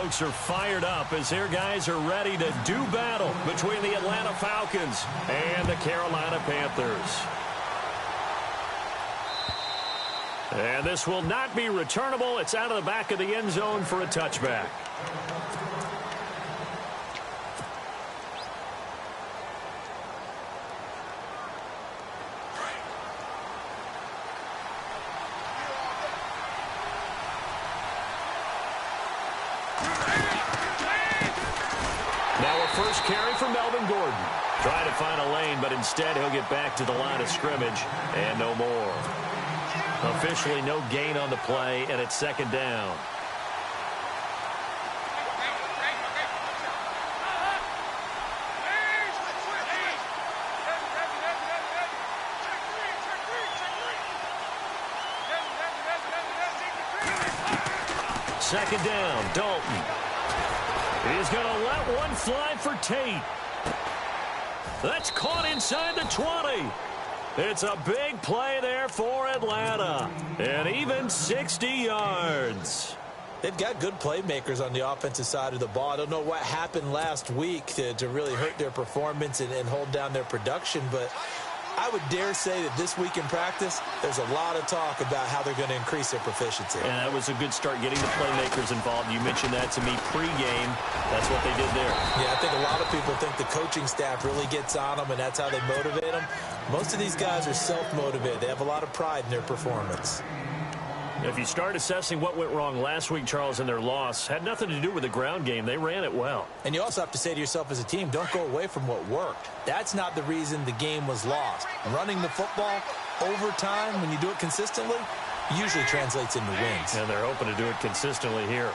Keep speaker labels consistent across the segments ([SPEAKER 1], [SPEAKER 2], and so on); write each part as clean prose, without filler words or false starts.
[SPEAKER 1] folks are fired up as their guys are ready to do battle between the Atlanta Falcons and the Carolina Panthers. And this will not be returnable. It's out of the back of the end zone for a touchback. First carry for Melvin Gordon. Trying to find a lane, but instead he'll get back to the line of scrimmage and no more. Officially no gain on the play, and it's second down. Second down, Dalton. He's going to let one fly for Tate. That's caught inside the 20. It's a big play there for Atlanta. And even 60 yards.
[SPEAKER 2] They've got good playmakers on the offensive side of the ball. I don't know what happened last week to really hurt their performance and hold down their production, but I would dare say that this week in practice, there's a lot of talk about how they're going to increase their proficiency.
[SPEAKER 1] And that was a good start getting the playmakers involved. You mentioned that to me pregame. That's what they did there.
[SPEAKER 2] Yeah, I think a lot of people think the coaching staff really gets on them, and that's how they motivate them. Most of these guys are self-motivated. They have a lot of pride in their performance.
[SPEAKER 1] If you start assessing what went wrong last week, Charles, in their loss, had nothing to do with the ground game. They ran it well.
[SPEAKER 2] And you also have to say to yourself as a team, don't go away from what worked. That's not the reason the game was lost. Running the football over time, when you do it consistently, usually translates into wins.
[SPEAKER 1] And they're hoping to do it consistently here.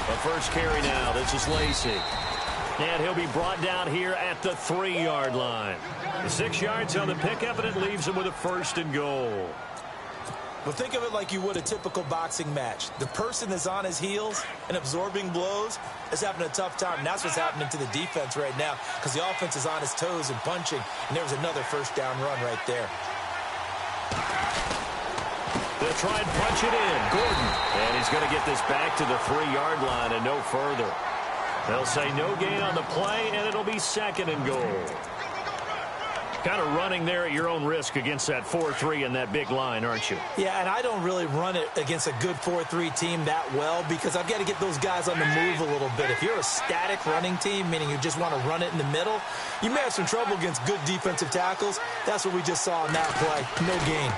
[SPEAKER 1] The first carry now. This is Lacy. And he'll be brought down here at the 3-yard line. The 6 yards on the pickup, and it leaves him with a 1st and goal.
[SPEAKER 2] But think of it like you would a typical boxing match. The person that's on his heels and absorbing blows is having a tough time. And that's what's happening to the defense right now because the offense is on his toes and punching. And there was another 1st down run right there.
[SPEAKER 1] They'll try and punch it in. Gordon. And he's going to get this back to the 3-yard line and no further. They'll say no gain on the play, and it'll be 2nd and goal. Kind of running there at your own risk against that 4-3 and that big line, aren't you?
[SPEAKER 2] Yeah, and I don't really run it against a good 4-3 team that well because I've got to get those guys on the move a little bit. If you're a static running team, meaning you just want to run it in the middle, you may have some trouble against good defensive tackles. That's what we just saw in that play. No gain.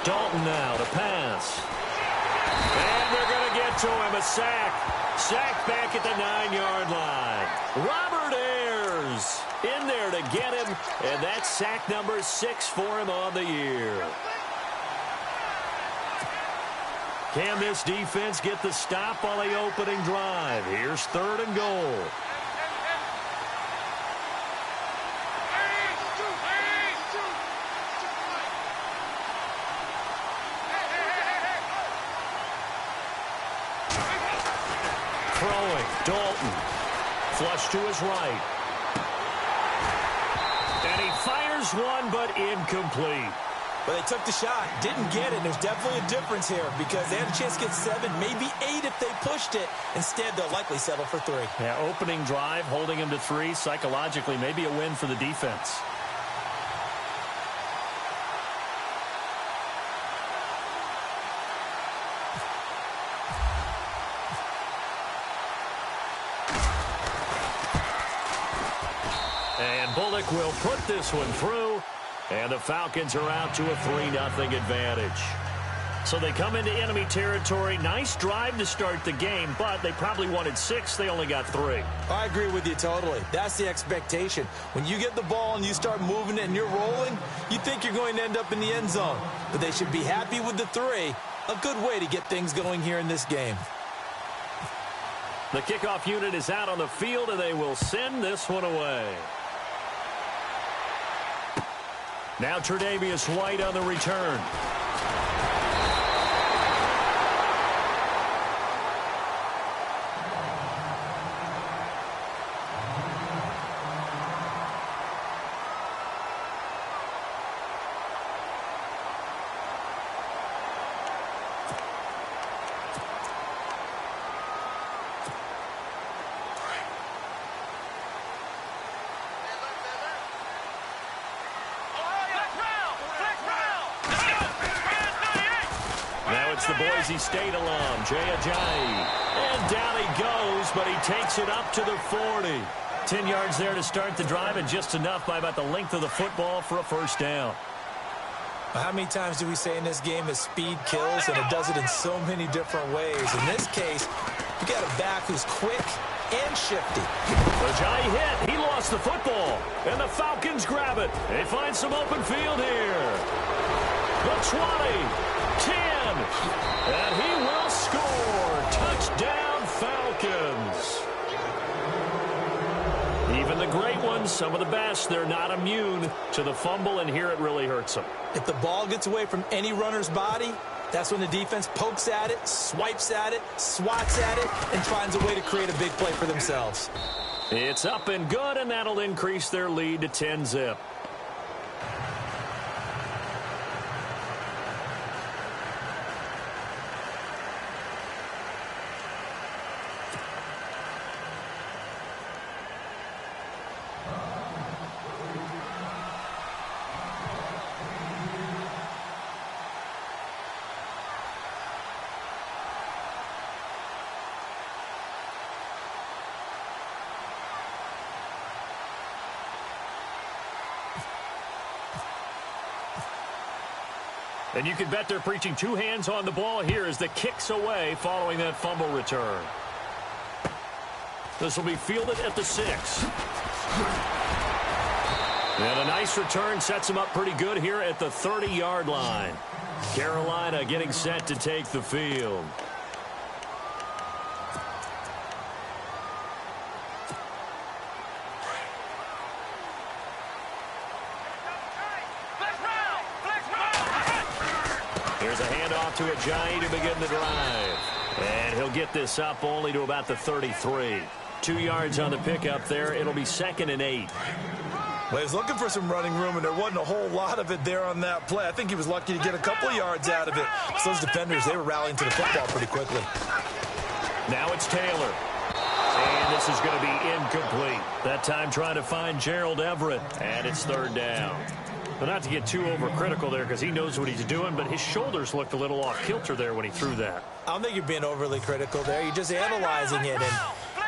[SPEAKER 1] Dalton now to pass. And they're going to get to him. A sack. Sack back at the 9-yard line. Robert Ayers in there to get him, and that's sack number 6 for him on the year. Can this defense get the stop on the opening drive? Here's 3rd and goal. Throwing, Dalton. Flush to his right. And he fires one, but incomplete.
[SPEAKER 2] But they took the shot, didn't get it. There's definitely a difference here because they had a chance to get 7, maybe 8 if they pushed it. Instead, they'll likely settle for 3.
[SPEAKER 1] Yeah, opening drive, holding him to 3. Psychologically, maybe a win for the defense. And Bullock will put this one through, and the Falcons are out to a 3-0 advantage. So they come into enemy territory. Nice drive to start the game, but they probably wanted 6. They only got 3.
[SPEAKER 2] I agree with you totally. That's the expectation. When you get the ball and you start moving it and you're rolling, you think you're going to end up in the end zone. But they should be happy with the 3. A good way to get things going here in this game.
[SPEAKER 1] The kickoff unit is out on the field, and they will send this one away. Now Tre'Davious White on the return. It's the Boise State alum, Jay Ajayi. And down he goes, but he takes it up to the 40. 10 yards there to start the drive, and just enough by about the length of the football for a first down.
[SPEAKER 2] How many times do we say in this game that speed kills, and it does it in so many different ways? In this case, you got a back who's quick and shifty.
[SPEAKER 1] Ajayi hit. He lost the football, and the Falcons grab it. They find some open field here. The 20, 10, and he will score. Touchdown, Falcons. Even the great ones, some of the best, they're not immune to the fumble, and here it really hurts them.
[SPEAKER 2] If the ball gets away from any runner's body, that's when the defense pokes at it, swipes at it, swats at it, and finds a way to create a big play for themselves.
[SPEAKER 1] It's up and good, and that'll increase their lead to 10-zip. And you can bet they're preaching two hands on the ball here as the kick's away following that fumble return. This will be fielded at the 6. And a nice return sets him up pretty good here at the 30-yard line. Carolina getting set to take the field. There's a handoff to Ajayi to begin the drive. And he'll get this up only to about the 33. 2 yards on the pickup there. It'll be 2nd and 8.
[SPEAKER 2] Well, he was looking for some running room, and there wasn't a whole lot of it there on that play. I think he was lucky to get a couple of yards out of it. So those defenders, they were rallying to the football pretty quickly.
[SPEAKER 1] Now it's Taylor. And this is going to be incomplete. That time trying to find Gerald Everett. And it's 3rd down. But not to get too overcritical there because he knows what he's doing, but his shoulders looked a little off kilter there when he threw that.
[SPEAKER 2] I don't think you're being overly critical there. You're just analyzing it, and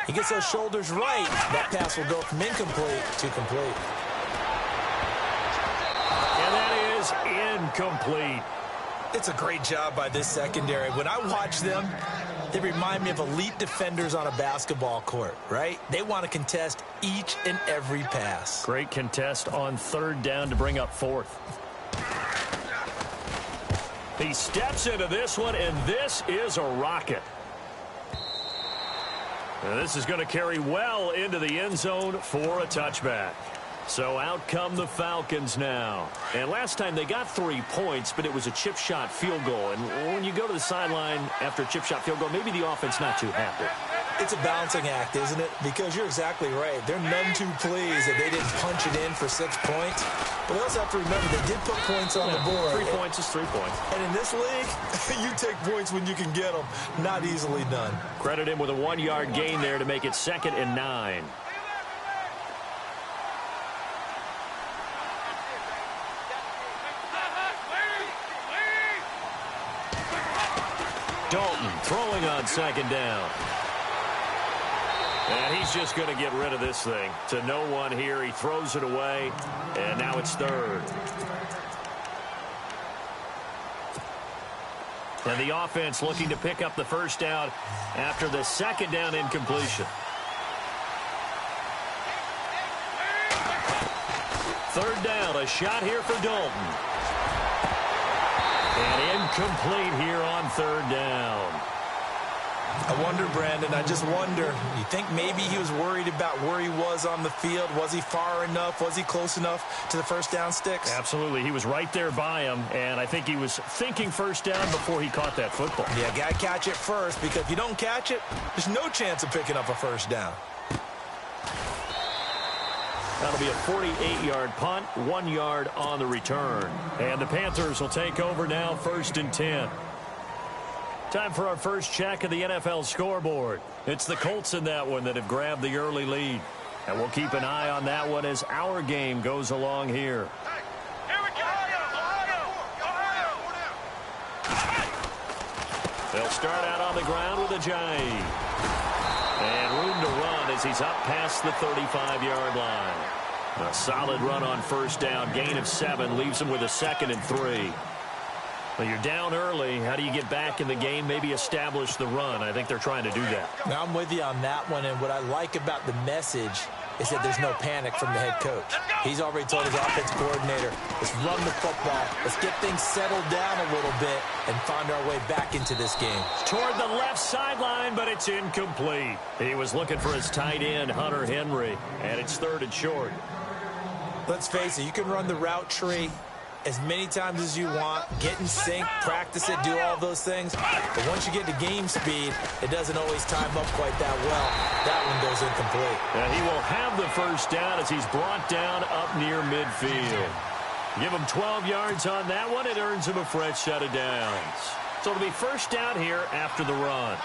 [SPEAKER 2] he gets those shoulders right. That pass will go from incomplete to complete.
[SPEAKER 1] And that is incomplete.
[SPEAKER 2] It's a great job by this secondary. When I watch them, they remind me of elite defenders on a basketball court, right? They want to contest each and every pass.
[SPEAKER 1] Great contest on 3rd down to bring up 4th. He steps into this one, and this is a rocket. And this is going to carry well into the end zone for a touchback. So out come the Falcons now. And last time they got 3 points, but it was a chip shot field goal. And when you go to the sideline after a chip shot field goal, maybe the offense not too happy.
[SPEAKER 2] It's a balancing act, isn't it? Because you're exactly right. They're none too pleased that they didn't punch it in for 6 points. But they also have to remember they did put points on the board.
[SPEAKER 1] 3 points is 3 points.
[SPEAKER 2] And in this league, you take points when you can get them. Not easily done.
[SPEAKER 1] Credit him with a 1-yard gain there to make it 2nd and 9. Dalton throwing on 2nd down. And he's just going to get rid of this thing. To no one here. He throws it away. And now it's 3rd. And the offense looking to pick up the first down after the 2nd down incompletion. 3rd down. A shot here for Dalton. And incomplete here on 3rd down.
[SPEAKER 2] I wonder, Brandon, I just wonder, you think maybe he was worried about where he was on the field? Was he far enough? Was he close enough to the first down sticks?
[SPEAKER 1] Absolutely. He was right there by him, and I think he was thinking first down before he caught that football.
[SPEAKER 2] Yeah, got to catch it first, because if you don't catch it, there's no chance of picking up a first down.
[SPEAKER 1] That'll be a 48-yard punt, 1 yard on the return. And the Panthers will take over now, 1st and 10. Time for our first check of the NFL scoreboard. It's the Colts in that one that have grabbed the early lead. And we'll keep an eye on that one as our game goes along here. They'll start out on the ground with Ajayi. And room to run as he's up past the 35-yard line. A solid run on first down. Gain of 7 leaves him with a 2nd and 3. Well, you're down early. How do you get back in the game? Maybe establish the run. I think they're trying to do that.
[SPEAKER 2] Now, I'm with you on that one, and what I like about the message is that there's no panic from the head coach. He's already told his offense coordinator, let's run the football, let's get things settled down a little bit and find our way back into this game.
[SPEAKER 1] Toward the left sideline, but it's incomplete. He was looking for his tight end, Hunter Henry, and it's 3rd and short.
[SPEAKER 2] Let's face it, you can run the route tree as many times as you want, get in sync, practice it, do all those things. But once you get to game speed, it doesn't always time up quite that well. That one goes incomplete.
[SPEAKER 1] And he will have the first down as he's brought down up near midfield. Give him 12 yards on that one. It earns him a fresh set of downs. So it'll be first down here after the run.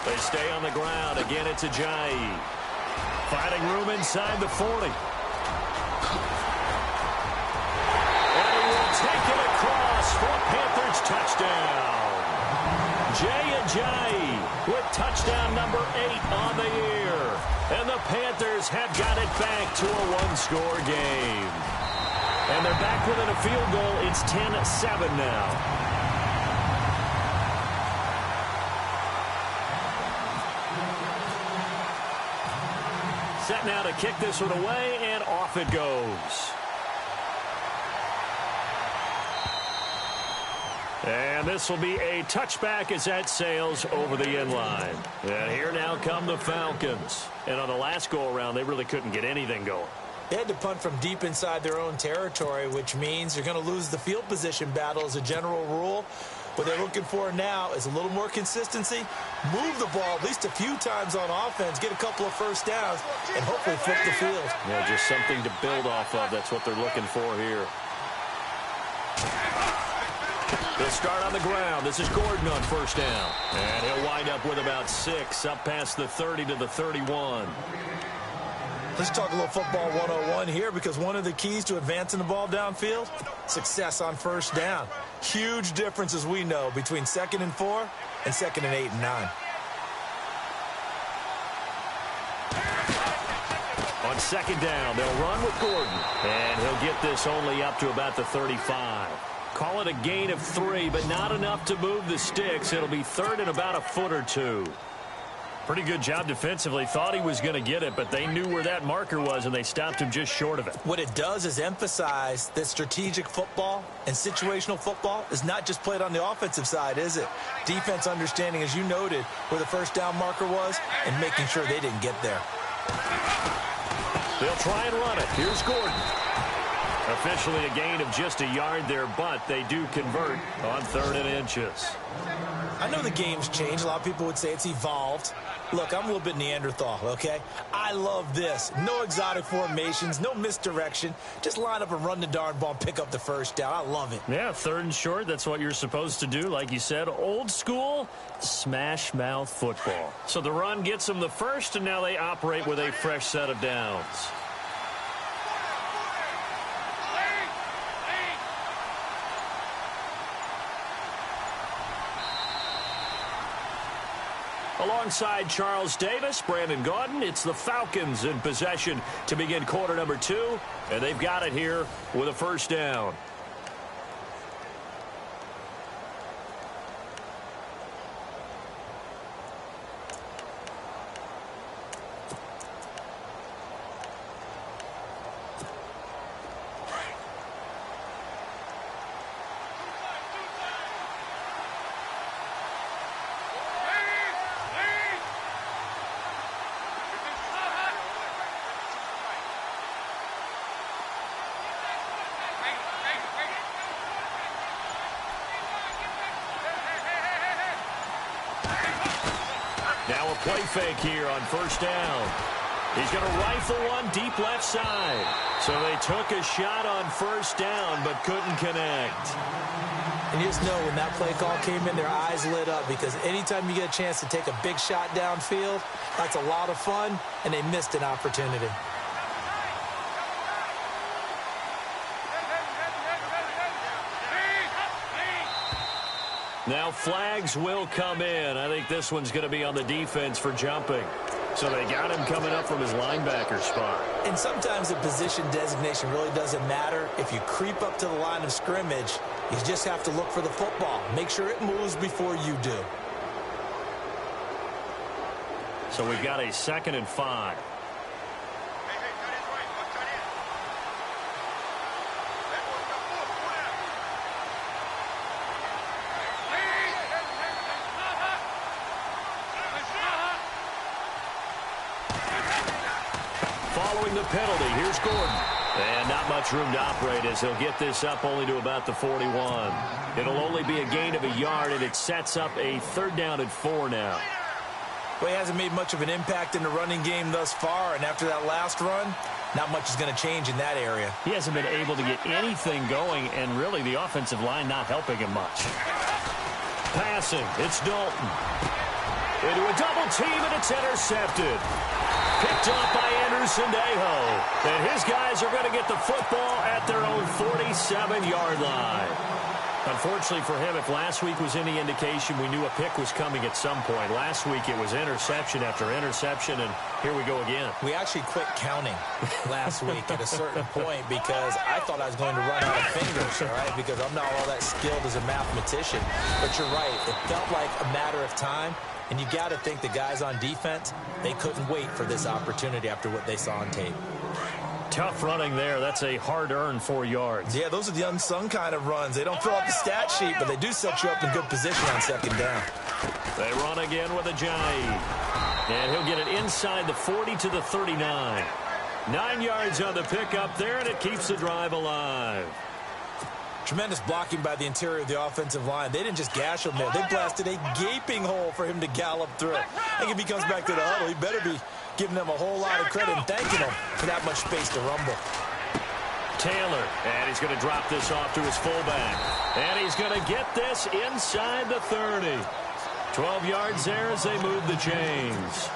[SPEAKER 1] They stay on the ground. Again, it's Ajayi. Finding room inside the 40. Take it across for a Panthers touchdown. Jay Ajayi with touchdown number 8 on the year. And the Panthers have got it back to a one-score game. And they're back within a field goal. It's 10-7 now. Set now to kick this one away, and off it goes. And this will be a touchback as that sails over the end line. And here now come the Falcons. And on the last go-around, they really couldn't get anything going.
[SPEAKER 2] They had to punt from deep inside their own territory, which means you're going to lose the field position battle as a general rule. What they're looking for now is a little more consistency, move the ball at least a few times on offense, get a couple of first downs, and hopefully flip the field.
[SPEAKER 1] Yeah, just something to build off of. That's what they're looking for here. They'll start on the ground. This is Gordon on first down. And he'll wind up with about 6 up past the 30 to the 31.
[SPEAKER 2] Let's talk a little football 101 here, because one of the keys to advancing the ball downfield, success on first down. Huge difference, as we know, between 2nd and 4 and 2nd and 8 and 9.
[SPEAKER 1] On 2nd down, they'll run with Gordon. And he'll get this only up to about the 35. Call it a gain of 3, but not enough to move the sticks. It'll be 3rd and about a foot or 2. Pretty good job defensively. Thought he was going to get it, but they knew where that marker was, and they stopped him just short of it.
[SPEAKER 2] What it does is emphasize that strategic football and situational football is not just played on the offensive side, is it? Defense understanding, as you noted, where the first down marker was and making sure they didn't get there.
[SPEAKER 1] They'll try and run it. Here's Gordon. Officially a gain of just a yard there, but they do convert on 3rd and inches.
[SPEAKER 2] I know the game's changed. A lot of people would say it's evolved. Look, I'm a little bit Neanderthal, okay? I love this. No exotic formations, no misdirection. Just line up and run the darn ball and pick up the first down. I love it.
[SPEAKER 1] Yeah, 3rd and short, that's what you're supposed to do. Like you said, old school, smash mouth football. So the run gets them the first, and now they operate with a fresh set of downs. Alongside Charles Davis, Brandon Gaudin, it's the Falcons in possession to begin quarter number 2, and they've got it here with a first down. Now a play fake here on first down. He's going to rifle one deep left side. So they took a shot on first down but couldn't connect.
[SPEAKER 2] And you just know when that play call came in, their eyes lit up, because anytime you get a chance to take a big shot downfield, that's a lot of fun, and they missed an opportunity.
[SPEAKER 1] Now flags will come in. I think this one's going to be on the defense for jumping. So they got him coming up from his linebacker spot.
[SPEAKER 2] And sometimes the position designation really doesn't matter. If you creep up to the line of scrimmage, you just have to look for the football. Make sure it moves before you do.
[SPEAKER 1] So we've got a 2nd and 5. Following the penalty, here's Gordon. And not much room to operate as he'll get this up only to about the 41. It'll only be a gain of a yard, and it sets up a 3rd down and 4 now.
[SPEAKER 2] Well, he hasn't made much of an impact in the running game thus far, and after that last run, not much is going to change in that area.
[SPEAKER 1] He hasn't been able to get anything going, and really the offensive line not helping him much. Passing, it's Dalton. Into a double team, and it's intercepted. Picked up by Anderson-Dejo. And his guys are going to get the football at their own 47-yard line. Unfortunately for him, if last week was any indication, we knew a pick was coming at some point. Last week it was interception after interception, and here we go again.
[SPEAKER 2] We actually quit counting last week at a certain point because I thought I was going to run out of fingers, all right, because I'm not all that skilled as a mathematician. But you're right. It felt like a matter of time. And you got to think the guys on defense, they couldn't wait for this opportunity after what they saw on tape.
[SPEAKER 1] Tough running there. That's a hard-earned 4 yards.
[SPEAKER 2] Yeah, those are the unsung kind of runs. They don't fill out the stat sheet, but they do set you up in good position on 2nd down.
[SPEAKER 1] They run again with Ajayi. And he'll get it inside the 40 to the 39. 9 yards on the pickup there, and it keeps the drive alive.
[SPEAKER 2] Tremendous blocking by the interior of the offensive line. They didn't just gash him there. They blasted a gaping hole for him to gallop through. I think if he comes back to the huddle, he better be giving them a whole lot of credit and thanking them for that much space to rumble.
[SPEAKER 1] Taylor, and he's going to drop this off to his fullback. And he's going to get this inside the 30. 12 yards there as they move the chains.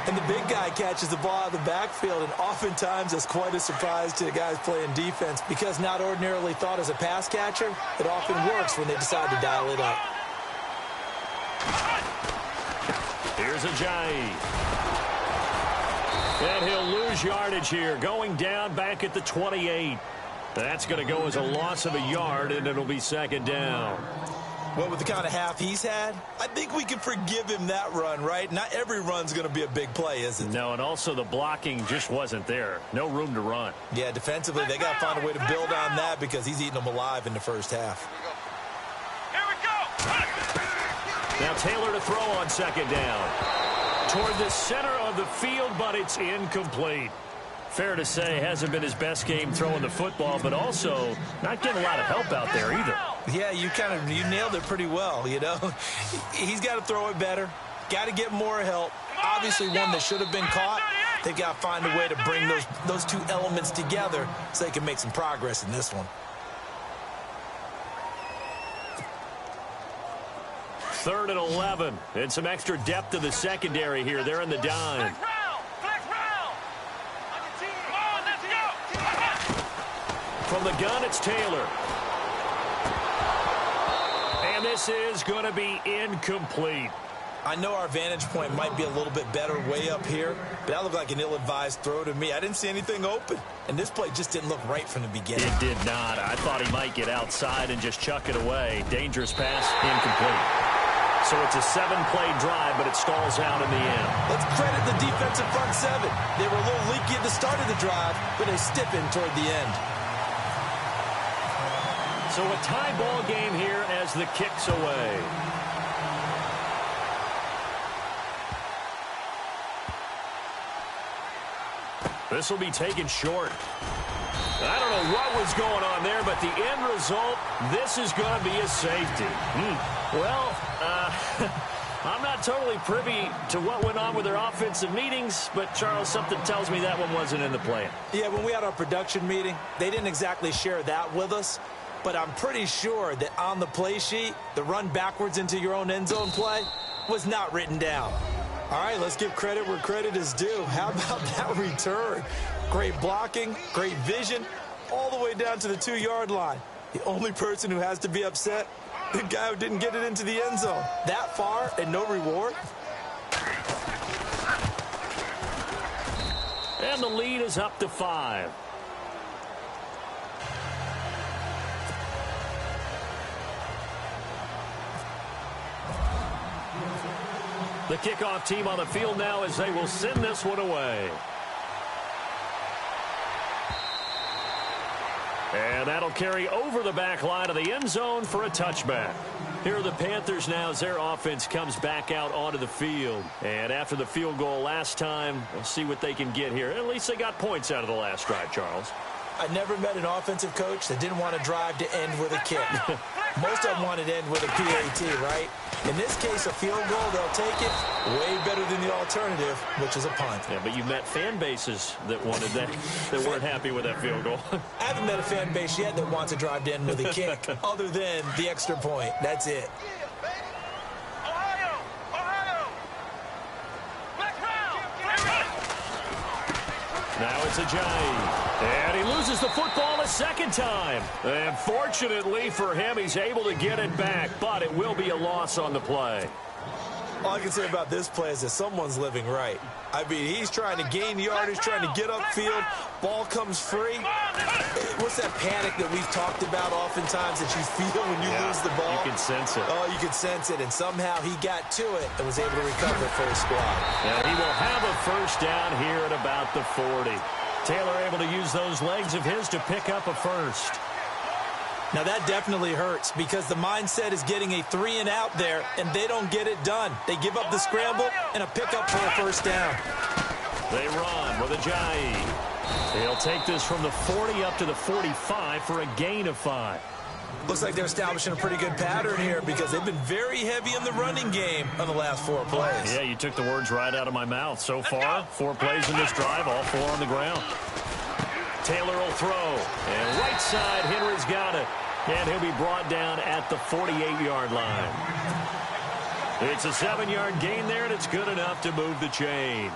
[SPEAKER 2] And the big guy catches the ball out of the backfield, and oftentimes that's quite a surprise to the guys playing defense because not ordinarily thought as a pass catcher, it often works when they decide to dial it up.
[SPEAKER 1] Here's Ajayi. And he'll lose yardage here, going down back at the 28. That's going to go as a loss of a yard, and it'll be 2nd down.
[SPEAKER 2] Well, with the kind of half he's had, I think we can forgive him that run, right? Not every run's going to be a big play, is it?
[SPEAKER 1] No, and also the blocking just wasn't there. No room to run.
[SPEAKER 2] Yeah, defensively, they got to find a way to build on that because he's eating them alive in the first half.
[SPEAKER 3] Here we go.
[SPEAKER 1] Now Taylor to throw on 2nd down. Toward the center of the field, but it's incomplete. Fair to say, hasn't been his best game throwing the football, but also not getting a lot of help out there either.
[SPEAKER 2] Yeah, you nailed it pretty well, you know. He's got to throw it better. Got to get more help. Obviously one that should have been caught. They've got to find a way to bring those two elements together so they can make some progress in this one.
[SPEAKER 1] 3rd and 11. And some extra depth to the secondary here. They're in the dime. From the gun, it's Taylor. And this is going to be incomplete.
[SPEAKER 2] I know our vantage point might be a little bit better way up here, but that looked like an ill-advised throw to me. I didn't see anything open, and this play just didn't look right from the beginning.
[SPEAKER 1] It did not. I thought he might get outside and just chuck it away. Dangerous pass, incomplete. So it's a 7-play drive, but it stalls out in the end.
[SPEAKER 2] Let's credit the defensive front seven. They were a little leaky at the start of the drive, but they stiffened toward the end.
[SPEAKER 1] So a tie ball game here as the kick's away. This will be taken short. I don't know what was going on there, but the end result, this is going to be a safety. Well, I'm not totally privy to what went on with their offensive meetings, but, Charles, something tells me that one wasn't in the plan.
[SPEAKER 2] Yeah, when we had our production meeting, they didn't exactly share that with us, but I'm pretty sure that on the play sheet, the run backwards into your own end zone play was not written down. All right, let's give credit where credit is due. How about that return? Great blocking, great vision, all the way down to the 2-yard line. The only person who has to be upset The guy who didn't get it into the end zone. That far and no reward?
[SPEAKER 1] And the lead is up to 5. The kickoff team on the field now as they will send this one away. And that'll carry over the back line of the end zone for a touchback. Here are the Panthers now as their offense comes back out onto the field. And after the field goal last time, we'll see what they can get here. At least they got points out of the last drive, Charles.
[SPEAKER 2] I never met an offensive coach that didn't want to drive to end with a kick. Most of them wanted to end with a PAT, right? In this case, a field goal, they'll take it way better than the alternative, which is a punt.
[SPEAKER 1] Yeah, but you met fan bases that wanted that, that weren't happy with that field goal.
[SPEAKER 2] I haven't met a fan base yet that wants to drive to end with a kick, other than the extra point. That's it.
[SPEAKER 1] Now it's Ajayi. And he loses the football a second time. And fortunately for him, he's able to get it back, but it will be a loss on the play.
[SPEAKER 2] All I can say about this play is that someone's living right. I mean, he's trying to gain yardage, trying to get upfield. Ball comes free. What's that panic that we've talked about oftentimes that you feel when you lose the ball?
[SPEAKER 1] You can sense it.
[SPEAKER 2] Oh, you can sense it. And somehow he got to it and was able to recover for his squad.
[SPEAKER 1] And he will have a first down here at about the 40. Taylor able to use those legs of his to pick up a first.
[SPEAKER 2] Now, that definitely hurts because the mindset is getting a 3-and-out there, and they don't get it done. They give up the scramble and a pickup for a first down.
[SPEAKER 1] They run with Ajayi. They'll take this from the 40 up to the 45 for a gain of 5.
[SPEAKER 2] Looks like they're establishing a pretty good pattern here because they've been very heavy in the running game on the last 4 plays.
[SPEAKER 1] Yeah, you took the words right out of my mouth. So far, 4 plays in this drive, all 4 on the ground. Taylor will throw. And right side, Henry's got it. And he'll be brought down at the 48-yard line. It's a 7-yard gain there, and it's good enough to move the chains.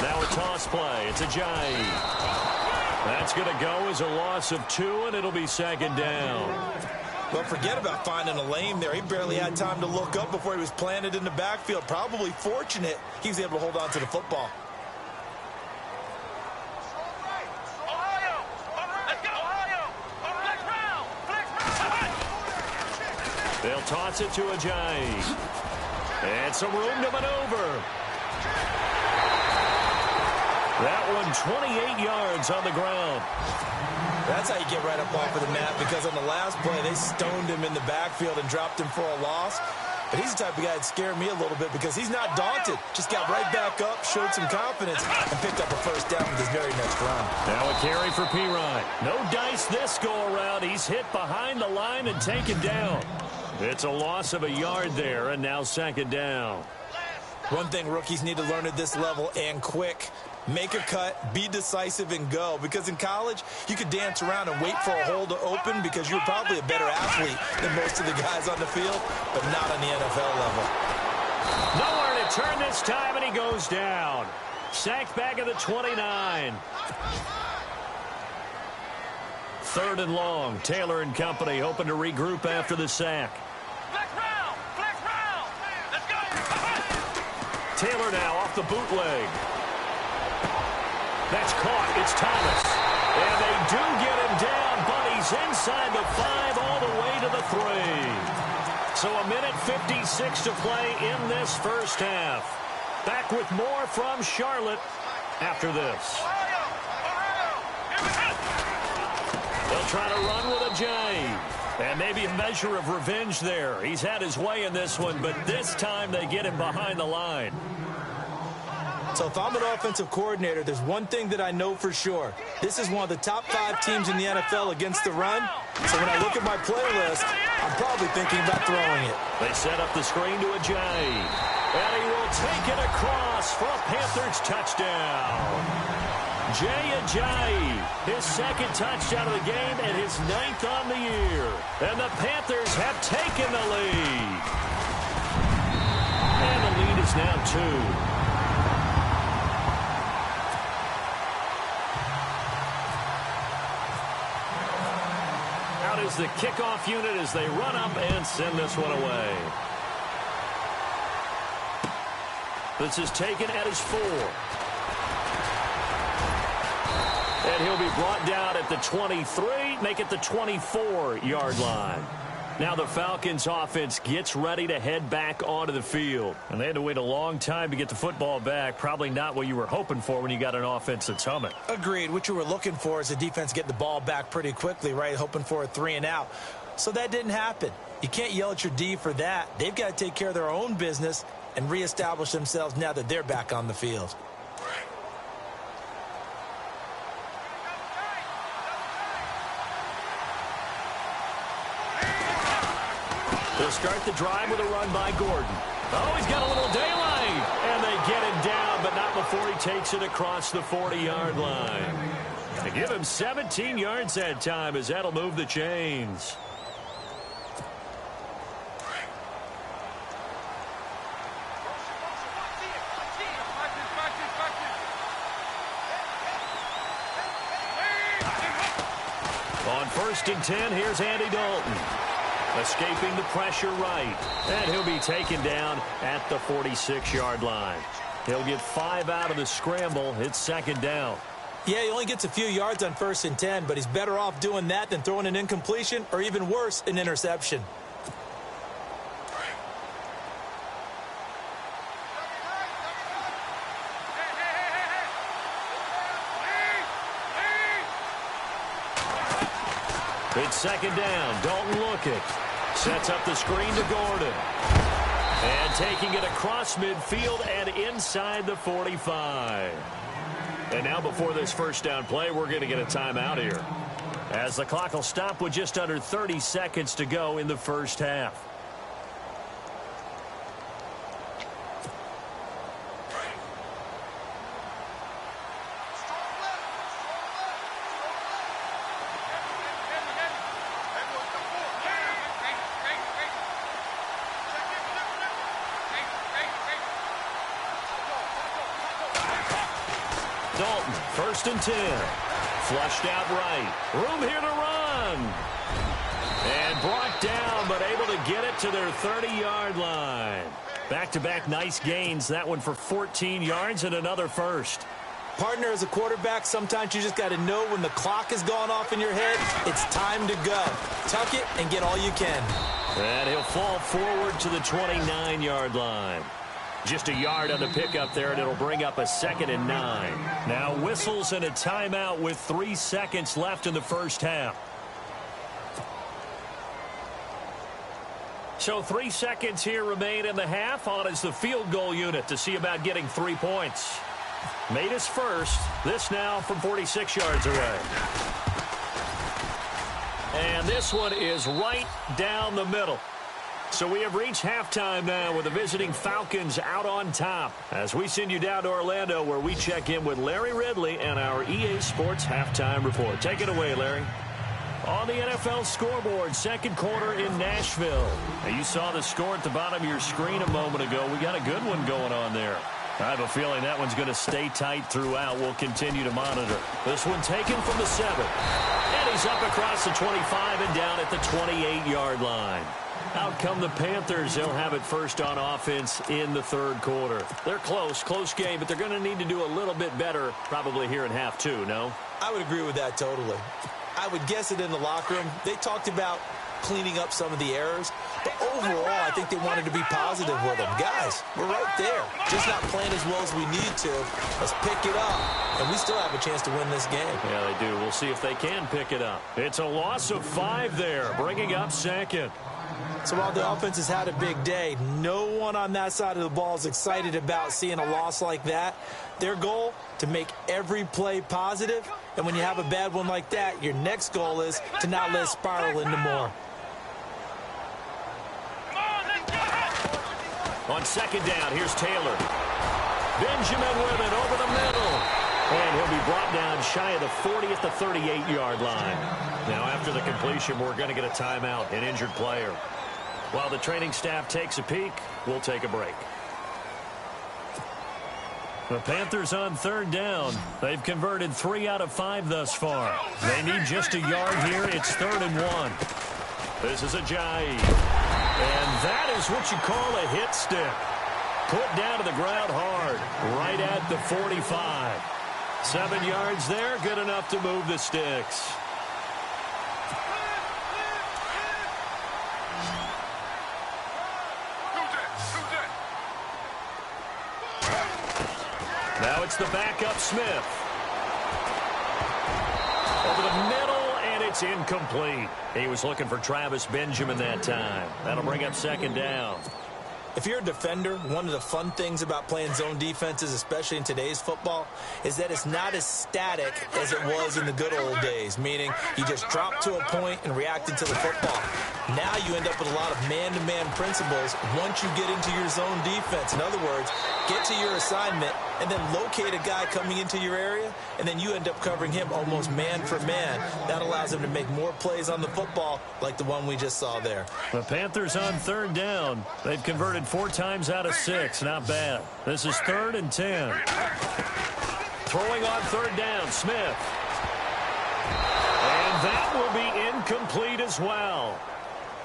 [SPEAKER 1] Now a toss play. It's Ajayi. That's going to go as a loss of 2, and it'll be second down.
[SPEAKER 2] But forget about finding a lane there. He barely had time to look up before he was planted in the backfield. Probably fortunate he was able to hold on to the football.
[SPEAKER 1] They'll toss it to Ajayi. And some room to maneuver. That one 28 yards on the ground.
[SPEAKER 2] That's how you get right up off of the mat, because on the last play, they stoned him in the backfield and dropped him for a loss. But he's the type of guy that scared me a little bit because he's not daunted. Just got right back up, showed some confidence, and picked up a first down with his very next run.
[SPEAKER 1] Now a carry for Pirine. No dice this go-around. He's hit behind the line and taken down. It's a loss of a yard there, and now second down.
[SPEAKER 2] One thing rookies need to learn at this level, and quick, make a cut, be decisive, and go. Because in college, you could dance around and wait for a hole to open because you're probably a better athlete than most of the guys on the field, but not on the NFL level.
[SPEAKER 1] Nowhere to turn this time, and he goes down. Sacked back at the 29. 3rd and long. Taylor and company hoping to regroup after the sack.
[SPEAKER 3] Flex round! Flex round! Let's go!
[SPEAKER 1] Taylor now off the bootleg. That's caught. It's Thomas. And they do get him down, but he's inside the 5 all the way to the 3. So a minute 56 to play in this first half. Back with more from Charlotte after this. They'll try to run with Ajayi. And maybe a measure of revenge there. He's had his way in this one, but this time they get him behind the line.
[SPEAKER 2] So if I'm an offensive coordinator, there's one thing that I know for sure. This is one of the top 5 teams in the NFL against the run. So when I look at my playlist, I'm probably thinking about throwing it.
[SPEAKER 1] They set up the screen to Ajayi. And he will take it across for a Panthers touchdown. Jay Ajayi, his 2nd touchdown of the game and his 9th on the year. And the Panthers have taken the lead. And the lead is now 2. is the kickoff unit as they run up and send this one away. This is taken at his 4. And he'll be brought down at the 23, make it the 24-yard line. Now the Falcons offense gets ready to head back onto the field. And they had to wait a long time to get the football back. Probably not what you were hoping for when you got an offense that's humming.
[SPEAKER 2] Agreed. What you were looking for is the defense getting the ball back pretty quickly, right? Hoping for a 3 and out. So that didn't happen. You can't yell at your D for that. They've got to take care of their own business and reestablish themselves now that they're back on the field.
[SPEAKER 1] They'll start the drive with a run by Gordon. Oh, he's got a little daylight. And they get it down, but not before he takes it across the 40-yard line. They give him 17 yards that time as that'll move the chains. On 1st and 10, here's Andy Dalton. Escaping the pressure right. And he'll be taken down at the 46-yard line. He'll get 5 out of the scramble. It's 2nd down.
[SPEAKER 2] Yeah, he only gets a few yards on 1st and 10, but he's better off doing that than throwing an incompletion or even worse, an interception.
[SPEAKER 1] It's 2nd down. Dalton looking. Sets up the screen to Gordon. And taking it across midfield and inside the 45. And now before this 1st down play, we're going to get a timeout here, as the clock will stop with just under 30 seconds to go in the 1st half. Dalton, 1st and 10. Flushed out right. Room here to run. And brought down, but able to get it to their 30-yard line. Back-to-back nice gains. That one for 14 yards and another first.
[SPEAKER 2] Partner, as a quarterback, sometimes you just got to know when the clock has gone off in your head, it's time to go. Tuck it and get all you can.
[SPEAKER 1] And he'll fall forward to the 29-yard line. Just a yard on the pickup there, and it'll bring up a 2nd and 9. Now whistles and a timeout with 3 seconds left in the 1st half. So 3 seconds here remain in the half. On is the field goal unit to see about getting 3 points. Made his first. This now from 46 yards away. And this one is right down the middle. So we have reached halftime now with the visiting Falcons out on top, as we send you down to Orlando, where we check in with Larry Ridley and our EA Sports halftime report. Take it away, Larry. On the NFL scoreboard, 2nd quarter in Nashville. Now, you saw the score at the bottom of your screen a moment ago. We got a good one going on there. I have a feeling that one's going to stay tight throughout. We'll continue to monitor. This one taken from the 7. And he's up across the 25 and down at the 28-yard line. Out come the Panthers. They'll have it first on offense in the 3rd quarter. They're close game, but they're going to need to do a little bit better probably here in half 2, no?
[SPEAKER 2] I would agree with that totally. I would guess it in the locker room. They talked about cleaning up some of the errors, but overall, I think they wanted to be positive with them. Guys, we're right there. Just not playing as well as we need to. Let's pick it up, and we still have a chance to win this game.
[SPEAKER 1] Yeah, they do. We'll see if they can pick it up. It's a loss of 5 there, bringing up 2nd.
[SPEAKER 2] So while the offense has had a big day, no one on that side of the ball is excited about seeing a loss like that. Their goal, to make every play positive. And when you have a bad one like that, your next goal is to not let it spiral into more.
[SPEAKER 1] On 2nd down, here's Taylor. Benjamin with it over the middle. And he'll be brought down shy of the 40 at the 38-yard line. Now, after the completion, we're going to get a timeout, an injured player. While the training staff takes a peek, we'll take a break. The Panthers on third down. They've converted 3 out of 5 thus far. They need just a yard here. It's 3rd and 1. This is Ajayi. And that is what you call a hit stick. Put down to the ground hard, right at the 45. 7 yards there, good enough to move the sticks. Now it's the backup Smith. Over the middle, and it's incomplete. He was looking for Travis Benjamin that time. That'll bring up 2nd down.
[SPEAKER 2] If you're a defender, one of the fun things about playing zone defenses, especially in today's football, is that it's not as static as it was in the good old days, meaning you just drop to a point and reacted to the football. Now you end up with a lot of man-to-man principles once you get into your zone defense. In other words, get to your assignment and then locate a guy coming into your area, and then you end up covering him almost man for man. That allows him to make more plays on the football like the one we just saw there.
[SPEAKER 1] The Panthers on 3rd down. They've converted 4 times out of 6. Not bad. This is 3rd and 10. Throwing on 3rd down, Smith. And that will be incomplete as well.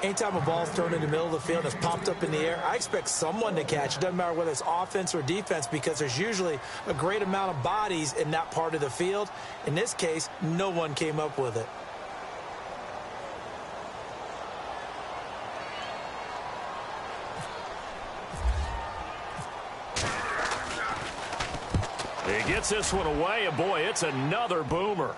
[SPEAKER 2] Anytime a ball's thrown in the middle of the field and it's popped up in the air, I expect someone to catch. It doesn't matter whether it's offense or defense, because there's usually a great amount of bodies in that part of the field. In this case, no one came up with it.
[SPEAKER 1] He gets this one away, and boy, it's another boomer.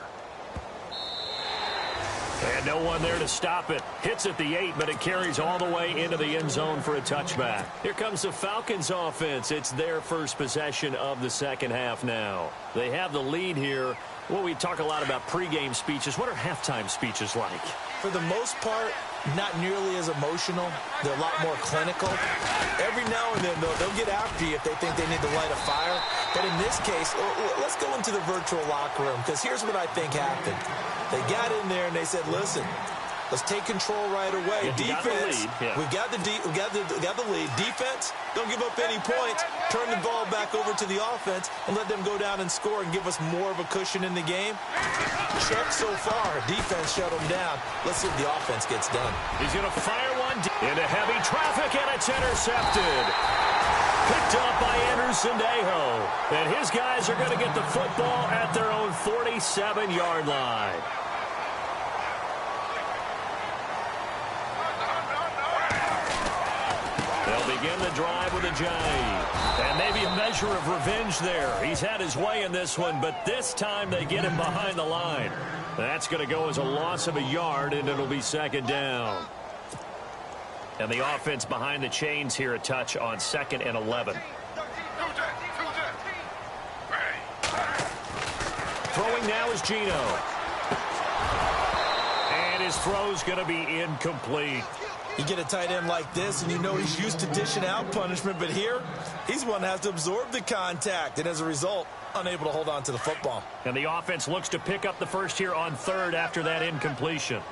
[SPEAKER 1] And no one there to stop it. Hits at the 8, but it carries all the way into the end zone for a touchback. Here comes the Falcons offense. It's their first possession of the second half now. They have the lead here. Well, we talk a lot about pregame speeches. What are halftime speeches like?
[SPEAKER 2] For the most part, not nearly as emotional. They're a lot more clinical. Every now and then, though, they'll get after you if they think they need to light a fire. But in this case, let's go into the virtual locker room, because here's what I think happened. They got in there and they said, listen, let's take control right away. Defense, we've got the lead. Defense, don't give up any points. Turn the ball back over to the offense and let them go down and score and give us more of a cushion in the game. Check so far. Defense shut them down. Let's see if the offense gets done.
[SPEAKER 1] He's going to fire one into heavy traffic, and it's intercepted. Picked up by Andrew Sendejo. And his guys are going to get the football at their own 47-yard line. They'll begin the drive with Ajayi. And maybe a measure of revenge there. He's had his way in this one, but this time they get him behind the line. That's going to go as a loss of a yard, and it'll be 2nd down. And the offense behind the chains here, a touch on 2nd and 11. Throwing now is Geno. And his throw's going to be incomplete.
[SPEAKER 2] You get a tight end like this, and you know he's used to dishing out punishment, but here, he's one that has to absorb the contact, and as a result, unable to hold on to the football.
[SPEAKER 1] And the offense looks to pick up the first here on 3rd after that incompletion.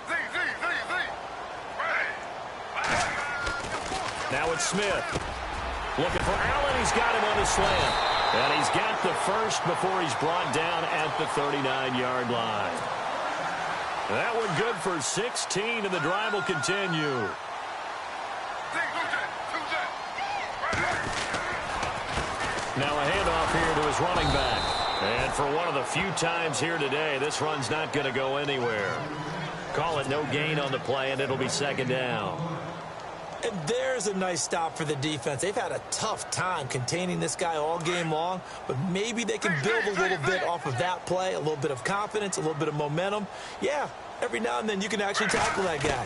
[SPEAKER 1] Now it's Smith. Looking for Allen. He's got him on the slant. And he's got the first before he's brought down at the 39-yard line. That one good for 16, and the drive will continue. Now a handoff here to his running back. And for one of the few times here today, this run's not going to go anywhere. Call it no gain on the play, and it'll be 2nd down.
[SPEAKER 2] And there's a nice stop for the defense. They've had a tough time containing this guy all game long, but maybe they can build a little bit off of that play, a little bit of confidence, a little bit of momentum. Yeah, every now and then you can actually tackle that guy.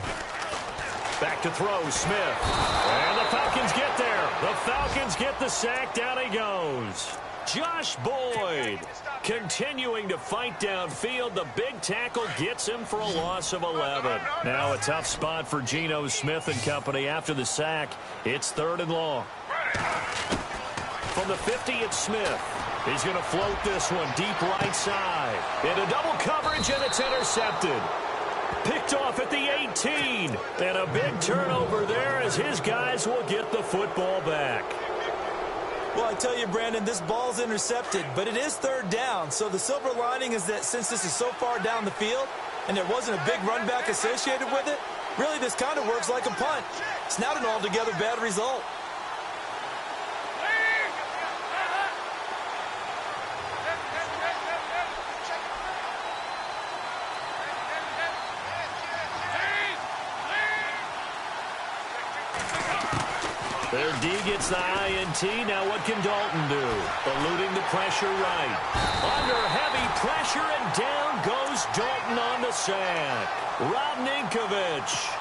[SPEAKER 1] Back to throw, Smith. And the Falcons get there. The Falcons get the sack. Down he goes. Josh Boyd continuing to fight downfield. The big tackle gets him for a loss of 11. Now a tough spot for Geno Smith and company after the sack. It's 3rd and long. From the 50, it's Smith. He's going to float this one deep right side. Into double coverage, and it's intercepted. Picked off at the 18. And a big turnover there as his guys will get the football back.
[SPEAKER 2] Well, I tell you, Brandon, this ball's intercepted, but it is third down. So the silver lining is that since this is so far down the field and there wasn't a big run back associated with it, really this kind of works like a punt. It's not an altogether bad result.
[SPEAKER 1] Their D gets the INT. Now what can Dalton do? Eluding the pressure right. Under heavy pressure, and down goes Dalton on the sack. Rob Ninkovich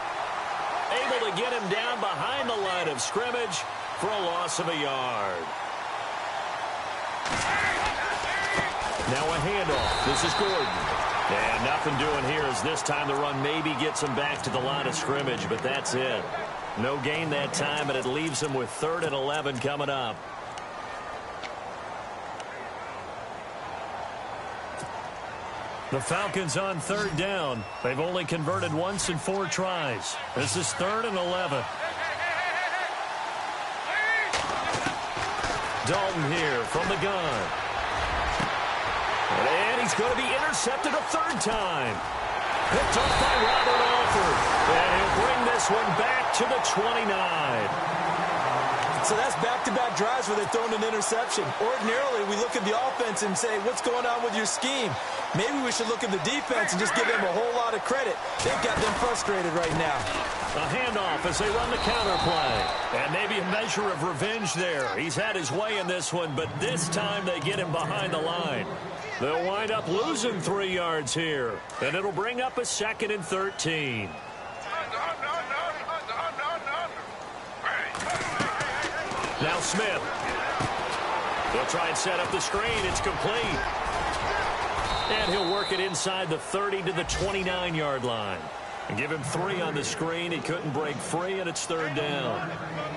[SPEAKER 1] able to get him down behind the line of scrimmage for a loss of a yard. Now a handoff. This is Gordon. And nothing doing here as this time the run maybe gets him back to the line of scrimmage, but that's it. No gain that time, but it leaves him with 3rd and 11 coming up. The Falcons on 3rd down. They've only converted once in 4 tries. This is 3rd and 11. Dalton here from the gun. And he's going to be intercepted a 3rd time. Picked off by Robert Alford. And he'll bring this one back to the 29.
[SPEAKER 2] So that's back-to-back drives where they've thrown an interception. Ordinarily, we look at the offense and say, what's going on with your scheme? Maybe we should look at the defense and just give them a whole lot of credit. They've got them frustrated right now.
[SPEAKER 1] A handoff as they run the counter play. And maybe a measure of revenge there. He's had his way in this one, but this time they get him behind the line. They'll wind up losing 3 yards here. And it'll bring up a 2nd and 13. Now Smith. They'll try and set up the screen. It's complete. And he'll work it inside the 30 to the 29-yard line. And give him 3 on the screen. He couldn't break free, and it's 3rd down.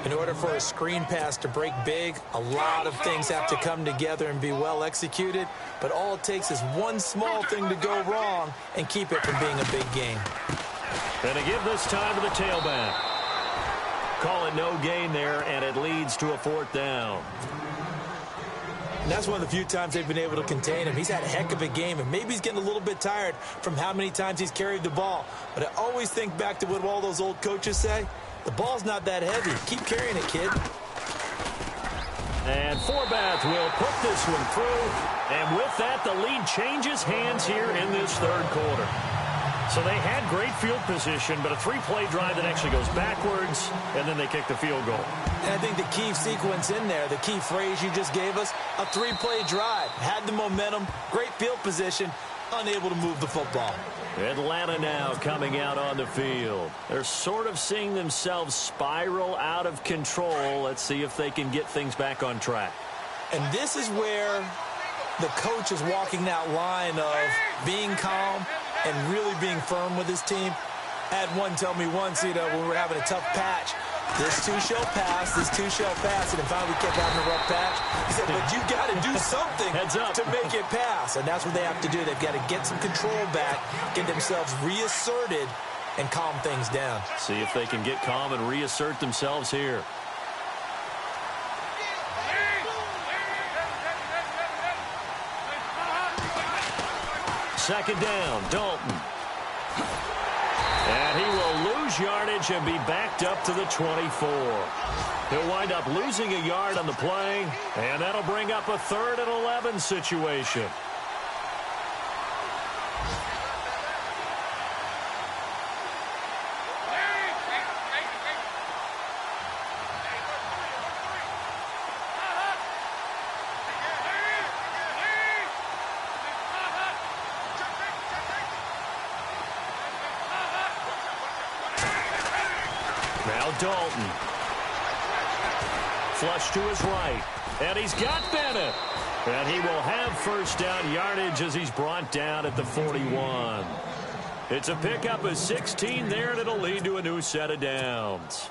[SPEAKER 2] In order for a screen pass to break big, a lot of things have to come together and be well executed. But all it takes is one small thing to go wrong and keep it from being a big game.
[SPEAKER 1] And to give this time to the tailback. Call it no gain there, and it leads to a 4th down.
[SPEAKER 2] And that's one of the few times they've been able to contain him. He's had a heck of a game, and maybe he's getting a little bit tired from how many times he's carried the ball. But I always think back to what all those old coaches say. The ball's not that heavy. Keep carrying it, kid.
[SPEAKER 1] And Forbath will put this one through. And with that, the lead changes hands here in this 3rd quarter. So they had great field position, but a 3-play drive that actually goes backwards, and then they kick the field goal.
[SPEAKER 2] And I think the key sequence in there, the key phrase you just gave us, a 3-play drive. Had the momentum, great field position, unable to move the football.
[SPEAKER 1] Atlanta now coming out on the field. They're sort of seeing themselves spiral out of control. Let's see if they can get things back on track.
[SPEAKER 2] And this is where the coach is walking that line of being calm and really being firm with his team. I had one tell me once, when we were having a tough patch, this too shall pass, this too shall pass, and finally we kept having a rough patch. He said, but you got to do something to make it pass, and that's what they have to do. They've got to get some control back, get themselves reasserted, and calm things down.
[SPEAKER 1] See if they can get calm and reassert themselves here. Second down, Dalton. And he will lose yardage and be backed up to the 24. He'll wind up losing a yard on the play, and that'll bring up a 3rd and 11 situation. Now Dalton. Flush to his right. And he's got Bennett. And he will have 1st down yardage as he's brought down at the 41. It's a pickup of 16 there, and it'll lead to a new set of downs.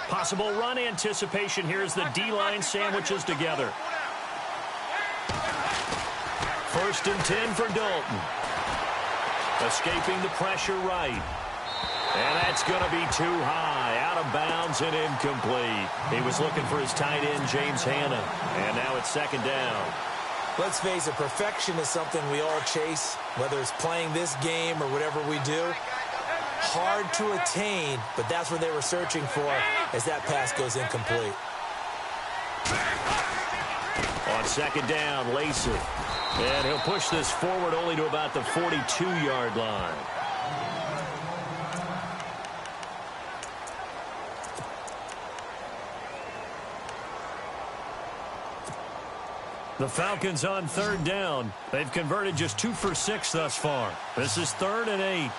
[SPEAKER 1] Possible run anticipation here as the D-line sandwiches together. 1st and 10 for Dalton. Escaping the pressure right. And that's going to be too high, out of bounds and incomplete. He was looking for his tight end, James Hanna. And now it's second down.
[SPEAKER 2] Let's face it, perfection is something we all chase, whether it's playing this game or whatever we do. Hard to attain, but that's what they were searching for as that pass goes incomplete.
[SPEAKER 1] On second down, Lacey. And he'll push this forward only to about the 42-yard line. The Falcons on third down. They've converted just 2 for 6 thus far. This is 3rd and 8.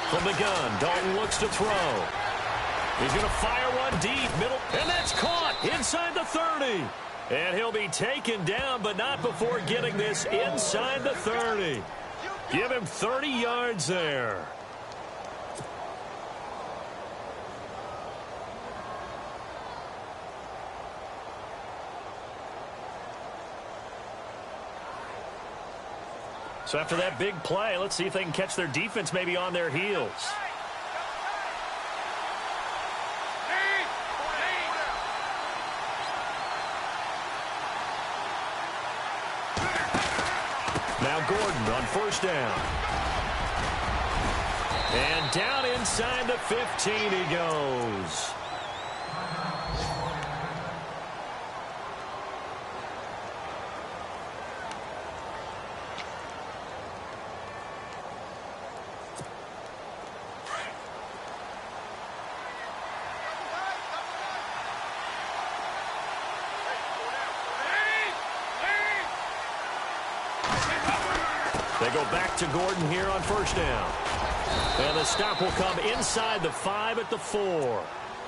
[SPEAKER 1] From the gun, Dalton looks to throw. He's going to fire one deep, middle, and that's caught inside the 30. And he'll be taken down, but not before getting this inside the 30. Give him 30 yards there. So after that big play, let's see if they can catch their defense maybe on their heels. Now Gordon on first down. And down inside the 15 he goes. They go back to Gordon here on first down. And the stop will come inside the 5 at the 4.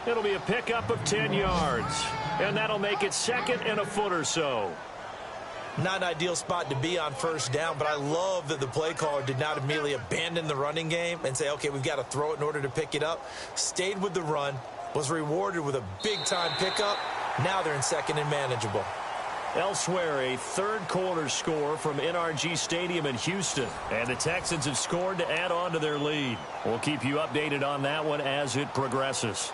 [SPEAKER 1] It'll be a pickup of 10 yards. And that'll make it 2nd and a foot or so.
[SPEAKER 2] Not an ideal spot to be on first down, but I love that the play caller did not immediately abandon the running game and say, okay, we've got to throw it in order to pick it up. Stayed with the run, was rewarded with a big-time pickup. Now they're in 2nd and manageable.
[SPEAKER 1] Elsewhere, a third-quarter score from NRG Stadium in Houston. And the Texans have scored to add on to their lead. We'll keep you updated on that one as it progresses.